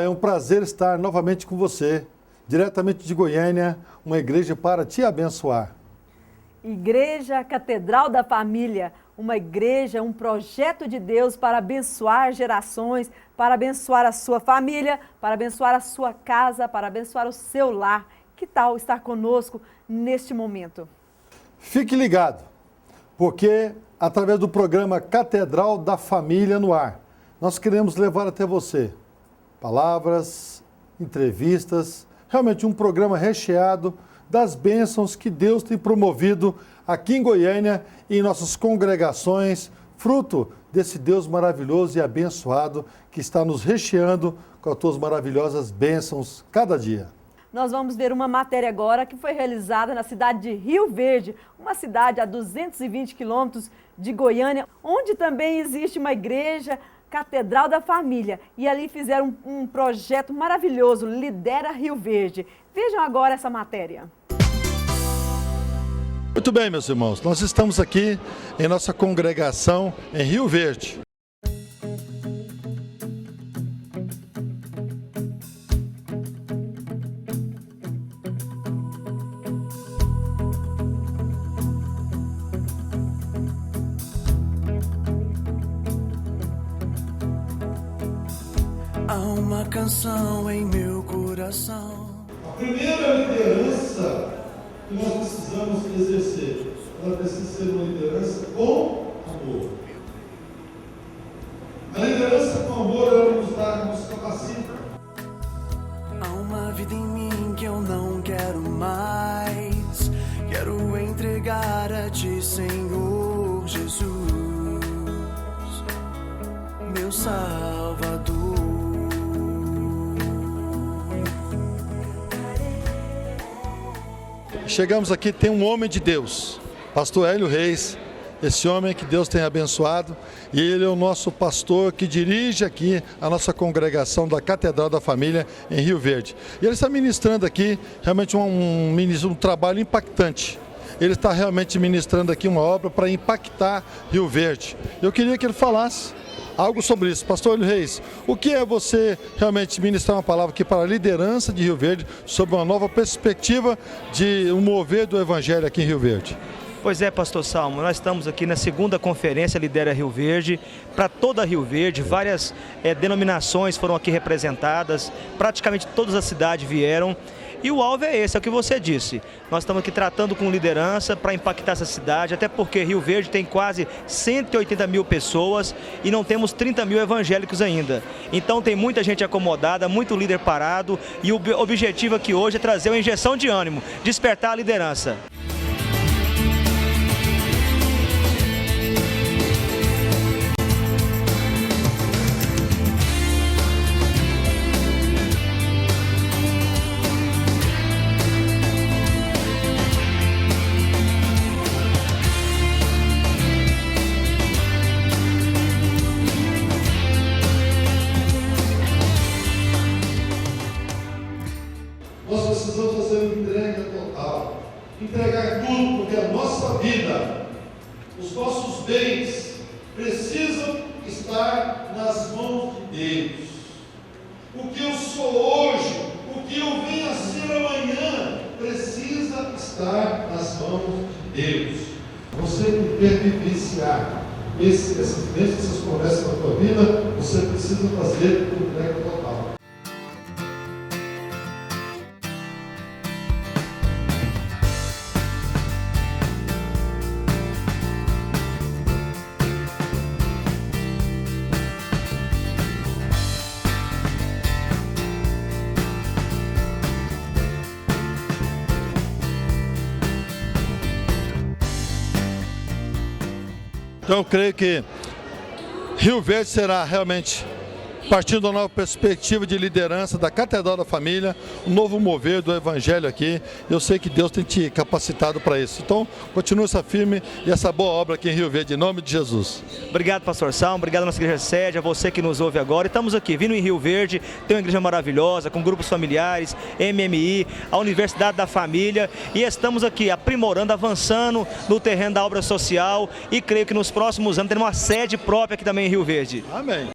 É um prazer estar novamente com você, diretamente de Goiânia, uma igreja para te abençoar. Igreja Catedral da Família, uma igreja, um projeto de Deus para abençoar gerações, para abençoar a sua família, para abençoar a sua casa, para abençoar o seu lar. Que tal estar conosco neste momento? Fique ligado, porque através do programa Catedral da Família no Ar, nós queremos levar até você palavras, entrevistas, realmente um programa recheado das bênçãos que Deus tem promovido aqui em Goiânia e em nossas congregações, fruto desse Deus maravilhoso e abençoado que está nos recheando com as suas maravilhosas bênçãos cada dia. Nós vamos ver uma matéria agora que foi realizada na cidade de Rio Verde, uma cidade a 220 quilômetros de Goiânia, onde também existe uma igreja, Catedral da Família, e ali fizeram um projeto maravilhoso, Lidera Rio Verde. Vejam agora essa matéria. Muito bem, meus irmãos, nós estamos aqui em nossa congregação em Rio Verde. Há uma canção em meu coração. A primeira liderança que nós precisamos exercer, ela precisa ser uma liderança com amor. A liderança com amor, ela nos capacita. Há uma vida em mim que eu não quero mais. Quero entregar a ti, Senhor Jesus, meu Salvador. Chegamos aqui, tem um homem de Deus, pastor Hélio Reis, esse homem que Deus tem abençoado, e ele é o nosso pastor que dirige aqui a nossa congregação da Catedral da Família em Rio Verde. E ele está ministrando aqui realmente um trabalho impactante. Ele está realmente ministrando aqui uma obra para impactar Rio Verde. Eu queria que ele falasse algo sobre isso. Pastor Hélio Reis, o que é você realmente ministrar uma palavra aqui para a liderança de Rio Verde sobre uma nova perspectiva de um mover do Evangelho aqui em Rio Verde? Pois é, pastor Salmo, nós estamos aqui na segunda conferência Lidera Rio Verde, para toda Rio Verde, várias denominações foram aqui representadas, praticamente todas as cidades vieram. E o alvo é esse, é o que você disse. Nós estamos aqui tratando com liderança para impactar essa cidade, até porque Rio Verde tem quase 180 mil pessoas e não temos 30 mil evangélicos ainda. Então tem muita gente acomodada, muito líder parado, e o objetivo aqui hoje é trazer uma injeção de ânimo, despertar a liderança. Nós precisamos fazer uma entrega total, entregar tudo, porque a nossa vida, os nossos bens, precisam estar nas mãos de Deus. O que eu sou hoje, o que eu venho a ser amanhã, precisa estar nas mãos de Deus. Você quer vivenciar essas bênçãos, essas promessas na tua vida, você precisa fazer uma entrega total. Então eu creio que Rio Verde será realmente, partindo de uma nova perspectiva de liderança da Catedral da Família, um novo mover do Evangelho aqui. Eu sei que Deus tem te capacitado para isso. Então, continue essa firme e essa boa obra aqui em Rio Verde, em nome de Jesus. Obrigado, pastor Salmo, obrigado à nossa igreja sede, a você que nos ouve agora. Estamos aqui, vindo em Rio Verde, tem uma igreja maravilhosa, com grupos familiares, MMI, a Universidade da Família, e estamos aqui aprimorando, avançando no terreno da obra social, e creio que nos próximos anos teremos uma sede própria aqui também em Rio Verde. Amém.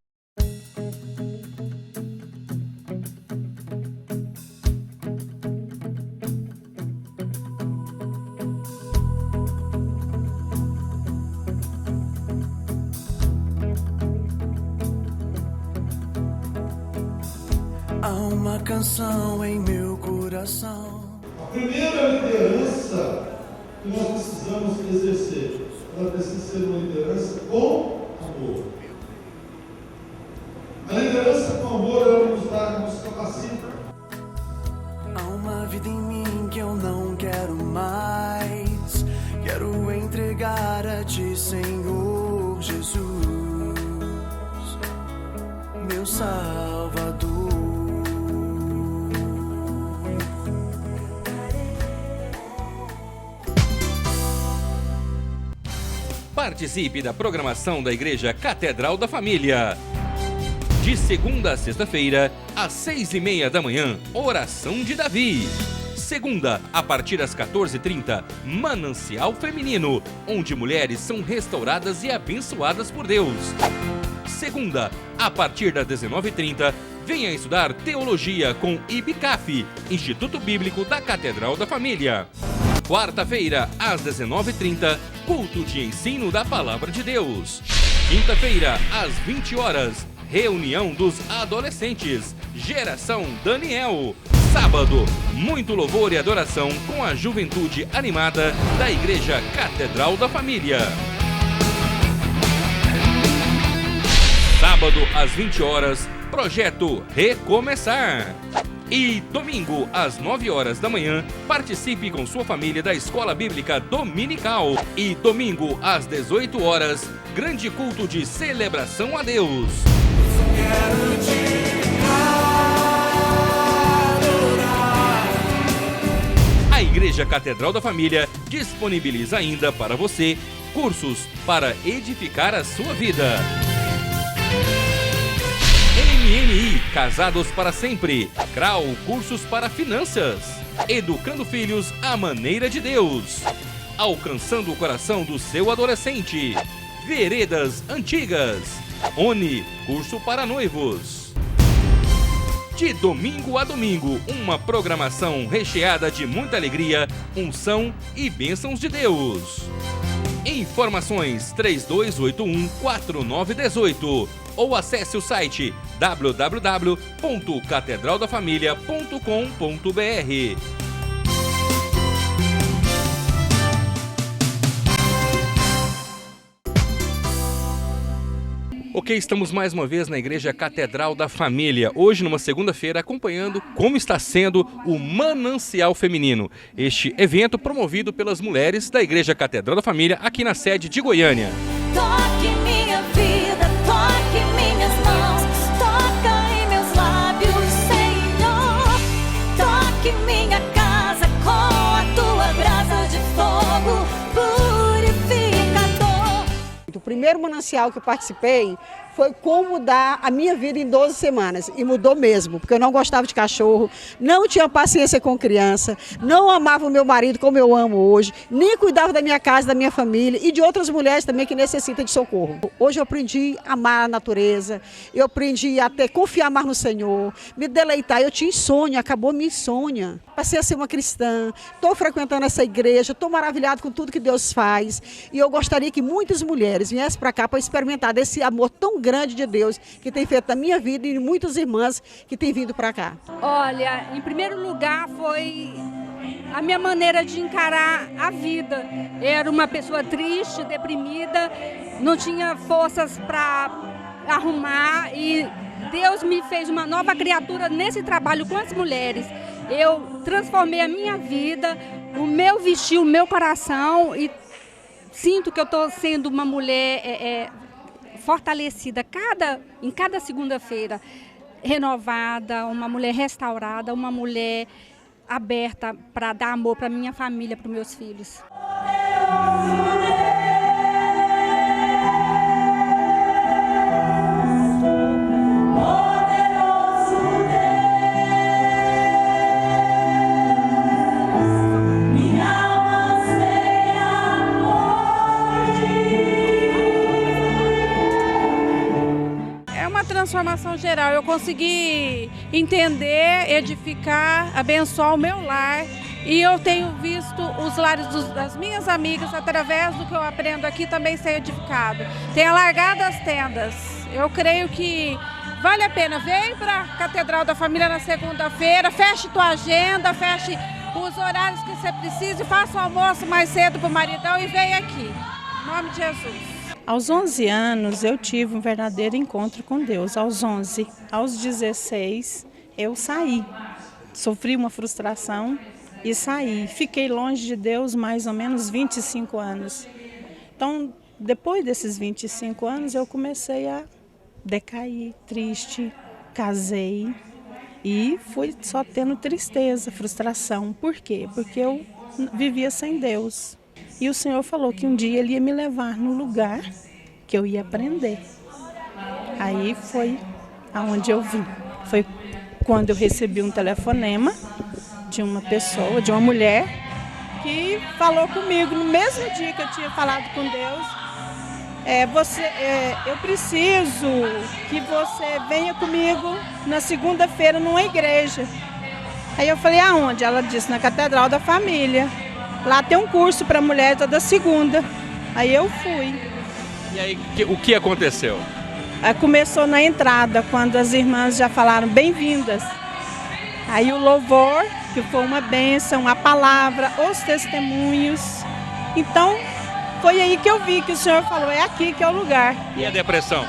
uma canção em meu coração. A primeira liderança que nós precisamos exercer, ela precisa ser uma liderança com amor. A liderança com amor, ela nos capacita. Há uma vida em mim que eu não quero mais. Quero entregar a ti, Senhor Jesus, meu Salvador. Participe da programação da Igreja Catedral da Família. De segunda a sexta-feira, às 6h30 da manhã, Oração de Davi. Segunda, a partir das 14h30, Manancial Feminino, onde mulheres são restauradas e abençoadas por Deus. Segunda, a partir das 19h30, venha estudar Teologia com IBCAF, Instituto Bíblico da Catedral da Família. Quarta-feira, às 19h30, culto de ensino da Palavra de Deus. Quinta-feira, às 20 horas, reunião dos adolescentes, Geração Daniel. Sábado, muito louvor e adoração com a juventude animada da Igreja Catedral da Família. Sábado, às 20 horas, projeto Recomeçar. E domingo, às 9 horas da manhã, participe com sua família da Escola Bíblica Dominical. E domingo, às 18 horas, grande culto de celebração a Deus. A Igreja Catedral da Família disponibiliza ainda para você cursos para edificar a sua vida. MNI, Casados para Sempre. CRAU, cursos para finanças. Educando filhos à maneira de Deus. Alcançando o coração do seu adolescente. Veredas Antigas. ONI, curso para noivos. De domingo a domingo, uma programação recheada de muita alegria, unção e bênçãos de Deus. Informações 3281-4918 ou acesse o site www.catedraldafamilia.com.br. Ok, estamos mais uma vez na Igreja Catedral da Família, hoje numa segunda-feira, acompanhando como está sendo o Manancial Feminino, este evento promovido pelas mulheres da Igreja Catedral da Família aqui na sede de Goiânia. Toque minha vida, toque minhas mãos, toca em meus lábios, Senhor. Toque minha casa com a tua brasa de fogo purificador. O primeiro manancial que eu participei foi como mudar a minha vida em 12 semanas. E mudou mesmo, porque eu não gostava de cachorro, não tinha paciência com criança, não amava o meu marido como eu amo hoje, nem cuidava da minha casa, da minha família e de outras mulheres também que necessitam de socorro. Hoje eu aprendi a amar a natureza, eu aprendi a confiar mais no Senhor, me deleitar. Eu tinha insônia, acabou minha insônia. Passei a ser uma cristã, estou frequentando essa igreja, estou maravilhado com tudo que Deus faz. E eu gostaria que muitas mulheres viessem para cá para experimentar desse amor tão grande de Deus que tem feito na minha vida e de muitas irmãs que têm vindo para cá. Olha, em primeiro lugar foi a minha maneira de encarar a vida. Era uma pessoa triste, deprimida, não tinha forças para arrumar e Deus me fez uma nova criatura nesse trabalho com as mulheres. Eu transformei a minha vida, o meu vestir, o meu coração e sinto que eu estou sendo uma mulher fortalecida em cada segunda-feira, renovada, uma mulher restaurada, uma mulher aberta para dar amor para minha família, para os meus filhos. Transformação geral, eu consegui entender, edificar, abençoar o meu lar e eu tenho visto os lares das minhas amigas através do que eu aprendo aqui também ser edificado. Tenho alargado as tendas, eu creio que vale a pena, vem para a Catedral da Família na segunda-feira, feche tua agenda, feche os horários que você precisa e faça o almoço mais cedo para o maridão e vem aqui. Em nome de Jesus. Aos 11 anos eu tive um verdadeiro encontro com Deus, aos 11. Aos 16 eu saí, sofri uma frustração e saí. Fiquei longe de Deus mais ou menos 25 anos. Então, depois desses 25 anos eu comecei a decair, triste, casei e fui só tendo tristeza, frustração. Por quê? Porque eu vivia sem Deus. E o Senhor falou que um dia Ele ia me levar no lugar que eu ia aprender. Aí foi aonde eu vim. Foi quando eu recebi um telefonema de uma pessoa, de uma mulher, que falou comigo no mesmo dia que eu tinha falado com Deus. Eu preciso que você venha comigo na segunda-feira numa igreja. Aí eu falei, aonde? Ela disse, na Catedral da Família. Lá tem um curso para mulher toda segunda. Aí eu fui. E aí, o que aconteceu? Começou na entrada, quando as irmãs já falaram bem-vindas. Aí o louvor, que foi uma bênção, a palavra, os testemunhos. Então, foi aí que eu vi que o Senhor falou, é aqui que é o lugar. E a depressão?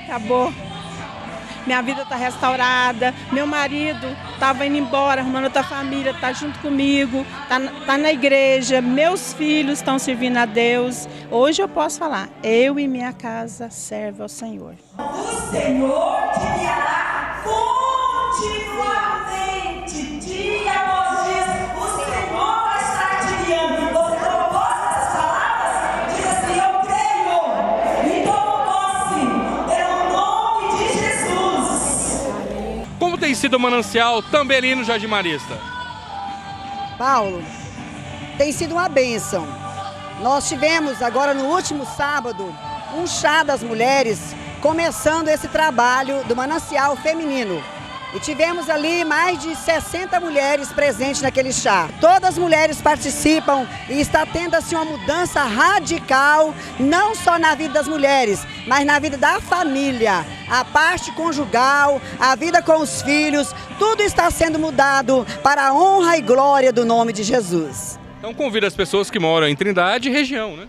Acabou. Minha vida está restaurada, meu marido estava indo embora, arrumando outra família, está junto comigo, está na igreja, meus filhos estão servindo a Deus. Hoje eu posso falar, eu e minha casa serve ao Senhor. O Senhor te guiará continuamente, dia após dia, o Senhor vai estar te guiando. Você não gosta dessas palavras? Diz assim, eu creio e tomo posse, pelo nome de Jesus. Como tem sido o Manancial Tambelino Jardim Marista? Paulo, tem sido uma bênção. Nós tivemos agora no último sábado um chá das mulheres, começando esse trabalho do Manancial Feminino. E tivemos ali mais de 60 mulheres presentes naquele chá. Todas as mulheres participam e está tendo assim uma mudança radical, não só na vida das mulheres, mas na vida da família. A parte conjugal, a vida com os filhos, tudo está sendo mudado para a honra e glória do nome de Jesus. Então convido as pessoas que moram em Trindade e região, né?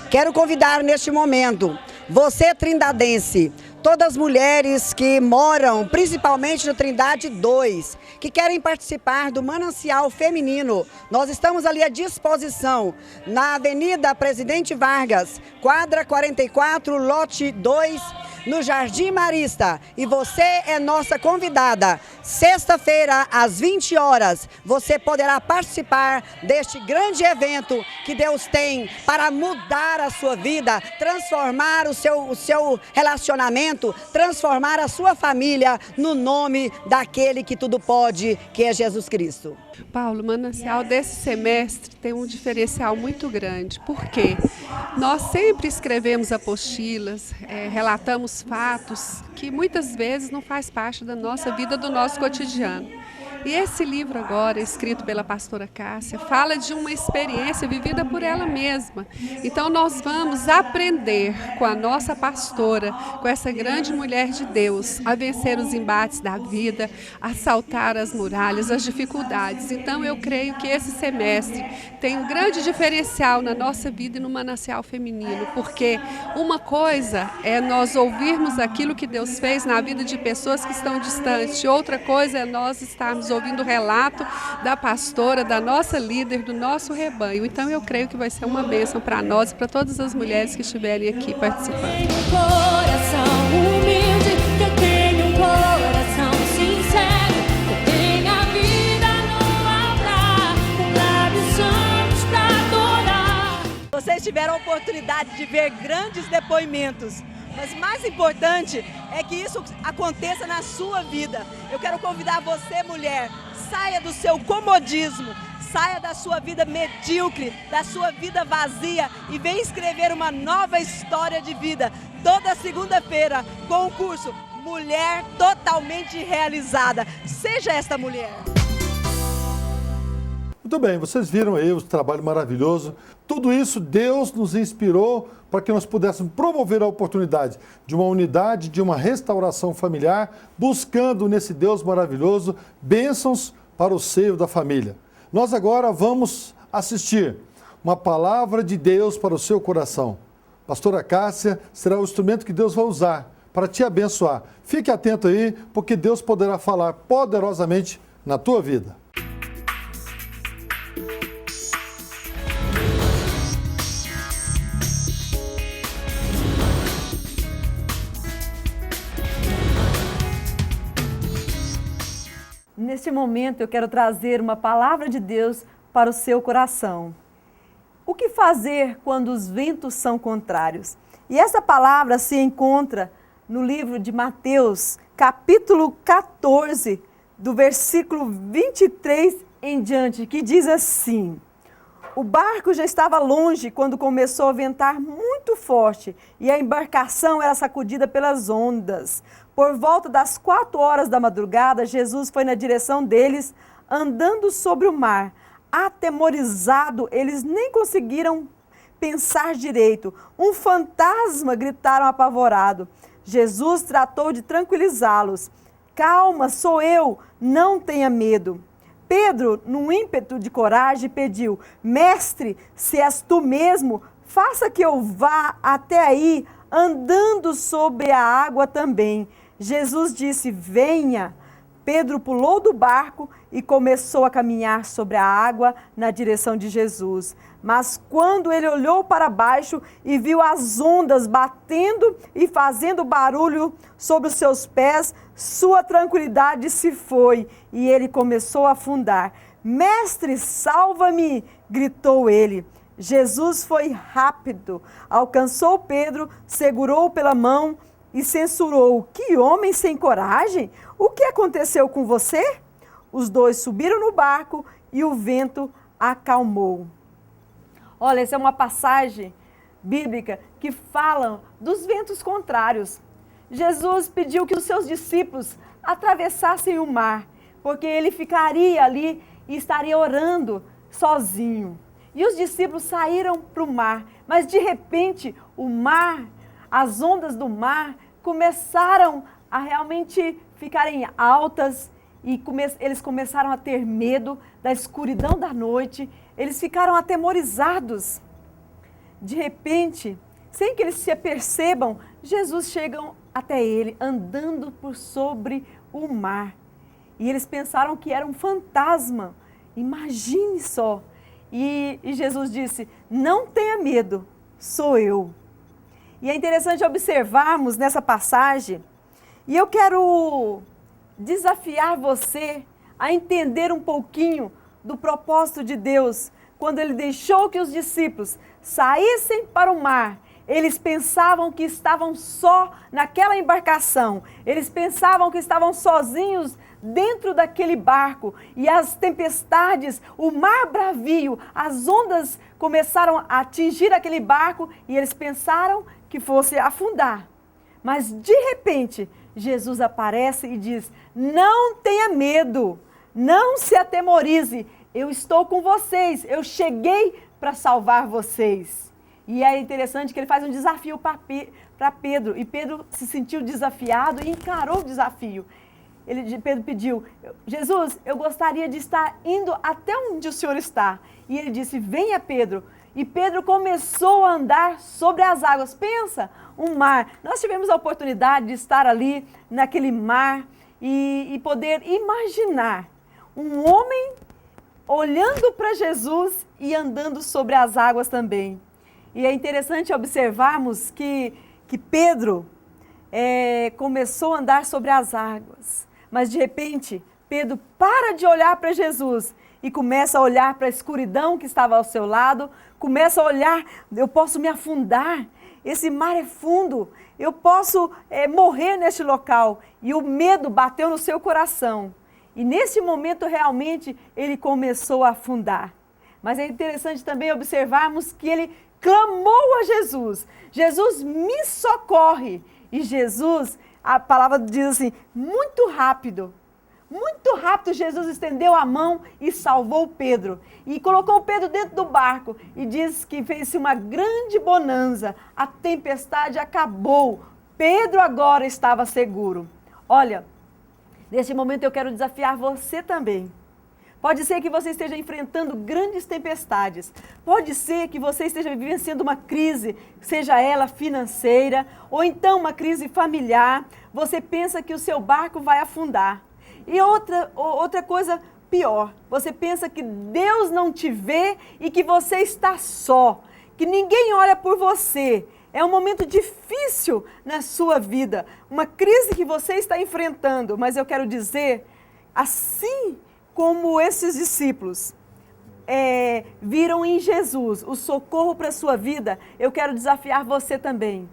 Quero convidar neste momento, você trindadense, todas as mulheres que moram, principalmente no Trindade 2, que querem participar do Manancial Feminino. Nós estamos ali à disposição, na Avenida Presidente Vargas, quadra 44, lote 2, no Jardim Marista. E você é nossa convidada. Sexta-feira, às 20 horas, você poderá participar deste grande evento que Deus tem para mudar a sua vida, transformar o seu relacionamento, transformar a sua família no nome daquele que tudo pode, que é Jesus Cristo. Paulo, o Manancial desse semestre tem um diferencial muito grande. Por quê? Nós sempre escrevemos apostilas, relatamos fatos que muitas vezes não faz parte da nossa vida, do nosso cotidiano. E esse livro agora, escrito pela pastora Cássia, fala de uma experiência vivida por ela mesma. Então nós vamos aprender com a nossa pastora, com essa grande mulher de Deus, a vencer os embates da vida, a saltar as muralhas, as dificuldades. Então eu creio que esse semestre tem um grande diferencial na nossa vida e no Manancial Feminino, porque uma coisa é nós ouvirmos aquilo que Deus fez na vida de pessoas que estão distantes, outra coisa é nós estarmos ouvindo o relato da pastora, da nossa líder, do nosso rebanho. Então eu creio que vai ser uma bênção para nós e para todas as mulheres que estiverem aqui participando. Eu tenho um coração humilde, eu tenho um coração sincero, eu tenho a vida no altar, com lábios santos para adorar. Vocês tiveram a oportunidade de ver grandes depoimentos, mas mais importante é que isso aconteça na sua vida. Eu quero convidar você, mulher, saia do seu comodismo, saia da sua vida medíocre, da sua vida vazia e venha escrever uma nova história de vida. Toda segunda-feira, com o curso Mulher Totalmente Realizada. Seja esta mulher. Muito bem, vocês viram aí o trabalho maravilhoso. Tudo isso Deus nos inspirou para que nós pudéssemos promover a oportunidade de uma unidade, de uma restauração familiar, buscando nesse Deus maravilhoso bênçãos para o seio da família. Nós agora vamos assistir uma palavra de Deus para o seu coração. Pastora Cássia será o instrumento que Deus vai usar para te abençoar. Fique atento aí, porque Deus poderá falar poderosamente na tua vida. Neste momento eu quero trazer uma palavra de Deus para o seu coração. O que fazer quando os ventos são contrários? E essa palavra se encontra no livro de Mateus, capítulo 14, do versículo 23 em diante, que diz assim: o barco já estava longe quando começou a ventar muito forte e a embarcação era sacudida pelas ondas. Por volta das 4 horas da madrugada, Jesus foi na direção deles, andando sobre o mar. Atemorizado, eles nem conseguiram pensar direito. Um fantasma, gritaram apavorado. Jesus tratou de tranquilizá-los. Calma, sou eu, não tenha medo. Pedro, num ímpeto de coragem, pediu: Mestre, se és tu mesmo, faça que eu vá até aí, andando sobre a água também. Jesus disse: venha. Pedro pulou do barco e começou a caminhar sobre a água na direção de Jesus. Mas quando ele olhou para baixo e viu as ondas batendo e fazendo barulho sobre os seus pés, sua tranquilidade se foi e ele começou a afundar. Mestre, salva-me! Gritou ele. Jesus foi rápido, alcançou Pedro, segurou-o pela mão e censurou: que homem sem coragem! O que aconteceu com você? Os dois subiram no barco e o vento acalmou. Olha, essa é uma passagem bíblica que fala dos ventos contrários. Jesus pediu que os seus discípulos atravessassem o mar, porque ele ficaria ali e estaria orando sozinho. E os discípulos saíram para o mar, mas de repente o mar, as ondas do mar começaram a realmente ficarem altas e eles começaram a ter medo da escuridão da noite. Eles ficaram atemorizados. De repente, sem que eles se apercebam, Jesus chega até ele, andando por sobre o mar. E eles pensaram que era um fantasma. Imagine só. E Jesus disse: não tenha medo, sou eu. E é interessante observarmos nessa passagem, e eu quero desafiar você a entender um pouquinho do propósito de Deus. Quando ele deixou que os discípulos saíssem para o mar, eles pensavam que estavam só naquela embarcação, eles pensavam que estavam sozinhos dentro daquele barco, e as tempestades, o mar bravio, as ondas começaram a atingir aquele barco e eles pensaram que fosse afundar. Mas de repente, Jesus aparece e diz: não tenha medo, não se atemorize, eu estou com vocês, eu cheguei para salvar vocês. E é interessante que ele faz um desafio para Pedro, e Pedro se sentiu desafiado e encarou o desafio. Pedro pediu: Jesus, eu gostaria de estar indo até onde o Senhor está. E ele disse: venha, Pedro. E Pedro começou a andar sobre as águas. Pensa, um mar. Nós tivemos a oportunidade de estar ali naquele mar e poder imaginar um homem olhando para Jesus e andando sobre as águas também. E é interessante observarmos que Pedro começou a andar sobre as águas. Mas de repente, Pedro para de olhar para Jesus e começa a olhar para a escuridão que estava ao seu lado, começa a olhar: eu posso me afundar, esse mar é fundo, eu posso morrer neste local. E o medo bateu no seu coração. E nesse momento realmente ele começou a afundar. Mas é interessante também observarmos que ele clamou a Jesus: Jesus, me socorre! E Jesus, a palavra diz assim, muito rápido, Muito rápido, Jesus estendeu a mão e salvou Pedro. E colocou Pedro dentro do barco. E diz que fez-se uma grande bonança. A tempestade acabou. Pedro agora estava seguro. Olha, neste momento eu quero desafiar você também. Pode ser que você esteja enfrentando grandes tempestades. Pode ser que você esteja vivenciando uma crise, seja ela financeira ou então uma crise familiar. Você pensa que o seu barco vai afundar. E outra coisa pior, você pensa que Deus não te vê e que você está só, que ninguém olha por você. É um momento difícil na sua vida, uma crise que você está enfrentando. Mas eu quero dizer, assim como esses discípulos viram em Jesus o socorro para a sua vida, eu quero desafiar você também.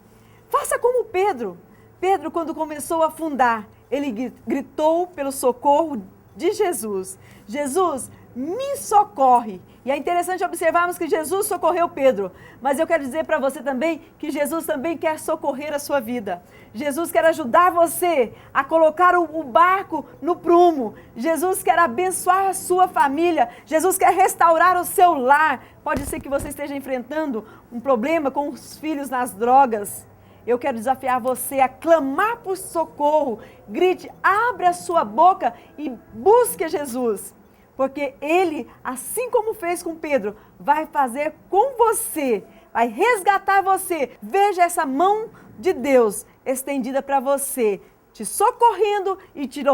Faça como Pedro. Pedro, quando começou a afundar, ele gritou pelo socorro de Jesus. Jesus, me socorre. E é interessante observarmos que Jesus socorreu Pedro. Mas eu quero dizer para você também que Jesus também quer socorrer a sua vida. Jesus quer ajudar você a colocar o barco no prumo. Jesus quer abençoar a sua família. Jesus quer restaurar o seu lar. Pode ser que você esteja enfrentando um problema com os filhos nas drogas. Eu quero desafiar você a clamar por socorro. Grite, abra a sua boca e busque Jesus. Porque Ele, assim como fez com Pedro, vai fazer com você, vai resgatar você. Veja essa mão de Deus estendida para você, te socorrendo e te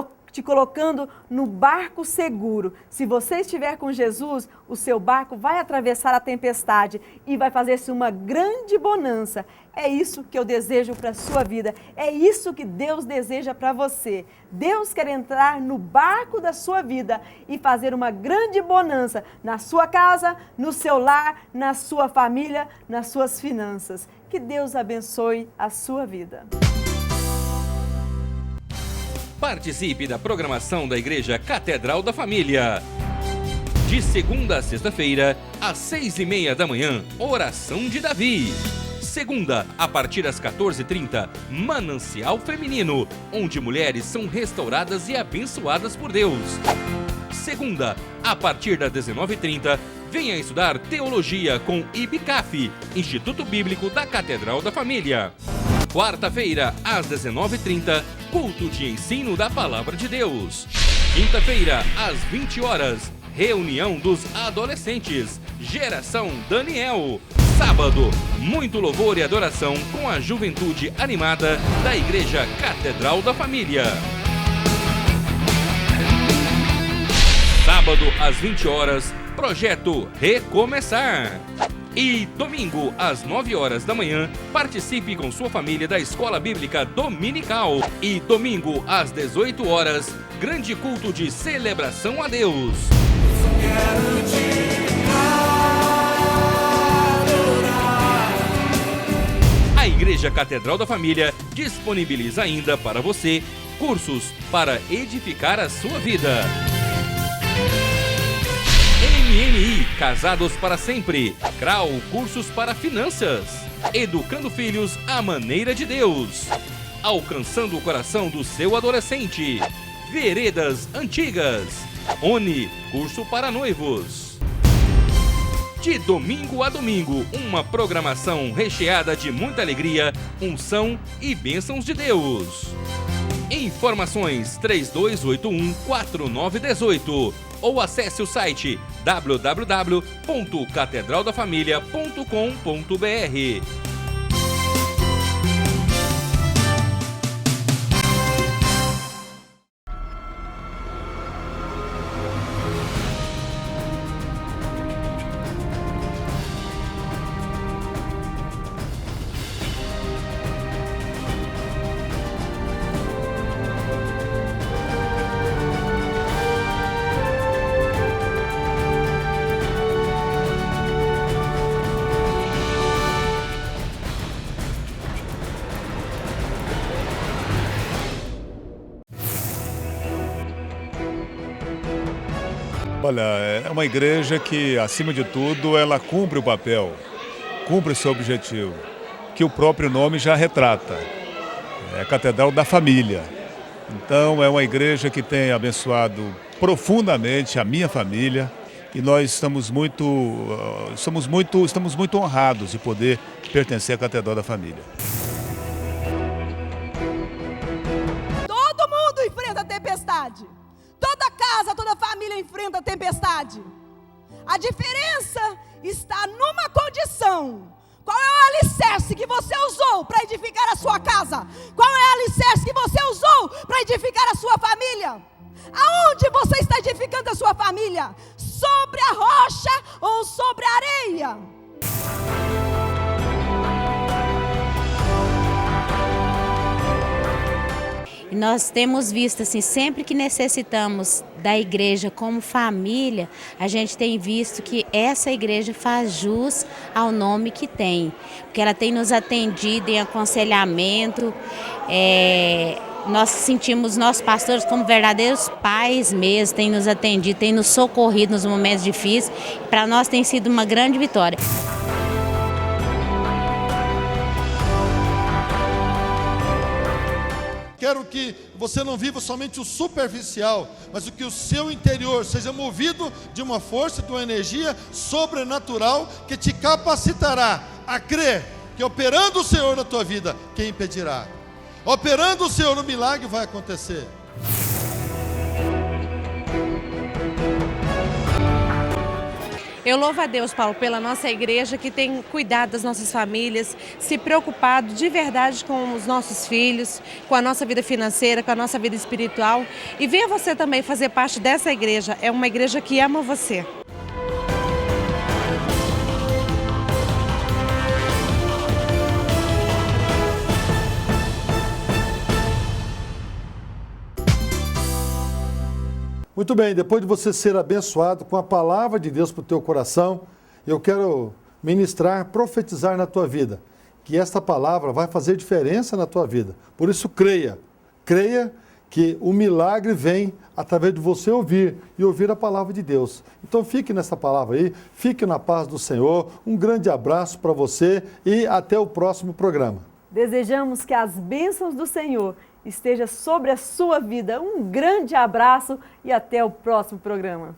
colocando no barco seguro. Se você estiver com Jesus, o seu barco vai atravessar a tempestade e vai fazer-se uma grande bonança. É isso que eu desejo para a sua vida. É isso que Deus deseja para você. Deus quer entrar no barco da sua vida e fazer uma grande bonança na sua casa, no seu lar, na sua família, nas suas finanças. Que Deus abençoe a sua vida. Participe da programação da Igreja Catedral da Família. De segunda a sexta-feira, às 6h30 da manhã, Oração de Davi. Segunda, a partir das 14h30, Manancial Feminino, onde mulheres são restauradas e abençoadas por Deus. Segunda, a partir das 19h30, venha estudar Teologia com IBCAF, Instituto Bíblico da Catedral da Família. Quarta-feira, às 19h30, culto de ensino da Palavra de Deus. Quinta-feira, às 20 horas, reunião dos adolescentes, Geração Daniel. Sábado, muito louvor e adoração com a juventude animada da Igreja Catedral da Família. Sábado, às 20 horas, projeto Recomeçar. E domingo, às 9 horas da manhã, participe com sua família da Escola Bíblica Dominical. E domingo, às 18 horas, grande culto de celebração a Deus. A Igreja Catedral da Família disponibiliza ainda para você cursos para edificar a sua vida. MNI, Casados para Sempre. CRAU, cursos para finanças. Educando filhos à maneira de Deus. Alcançando o coração do seu adolescente. Veredas Antigas. ONI, curso para noivos. De domingo a domingo, uma programação recheada de muita alegria, unção e bênçãos de Deus. Informações 3281-4918 ou acesse o site www.catedraldafamilia.com.br. Olha, é uma igreja que, acima de tudo, ela cumpre o papel, cumpre o seu objetivo, que o próprio nome já retrata. É a Catedral da Família. Então é uma igreja que tem abençoado profundamente a minha família e nós estamos muito honrados de poder pertencer à Catedral da Família. Todo mundo enfrenta tempestade. Toda casa, toda família enfrenta tempestade. A diferença está numa condição. Qual é o alicerce que você usou para edificar a sua casa? Qual é o alicerce que você usou para edificar a sua família? Aonde você está edificando a sua família? Sobre a rocha ou sobre a areia? E nós temos visto, assim, sempre que necessitamos da igreja como família, a gente tem visto que essa igreja faz jus ao nome que tem. Porque ela tem nos atendido em aconselhamento, nós sentimos nossos pastores como verdadeiros pais mesmo, tem nos atendido, tem nos socorrido nos momentos difíceis. Para nós tem sido uma grande vitória. Quero que você não viva somente o superficial, mas que o seu interior seja movido de uma força, de uma energia sobrenatural que te capacitará a crer que operando o Senhor na tua vida, quem impedirá? Operando o Senhor, o milagre vai acontecer. Eu louvo a Deus, Paulo, pela nossa igreja que tem cuidado das nossas famílias, se preocupado de verdade com os nossos filhos, com a nossa vida financeira, com a nossa vida espiritual. E venha você também fazer parte dessa igreja, é uma igreja que ama você. Muito bem, depois de você ser abençoado com a palavra de Deus para o teu coração, eu quero ministrar, profetizar na tua vida, que esta palavra vai fazer diferença na tua vida. Por isso creia que o milagre vem através de você ouvir e ouvir a palavra de Deus. Então fique nessa palavra aí, fique na paz do Senhor, um grande abraço para você e até o próximo programa. Desejamos que as bênçãos do Senhor esteja sobre a sua vida. Um grande abraço e até o próximo programa.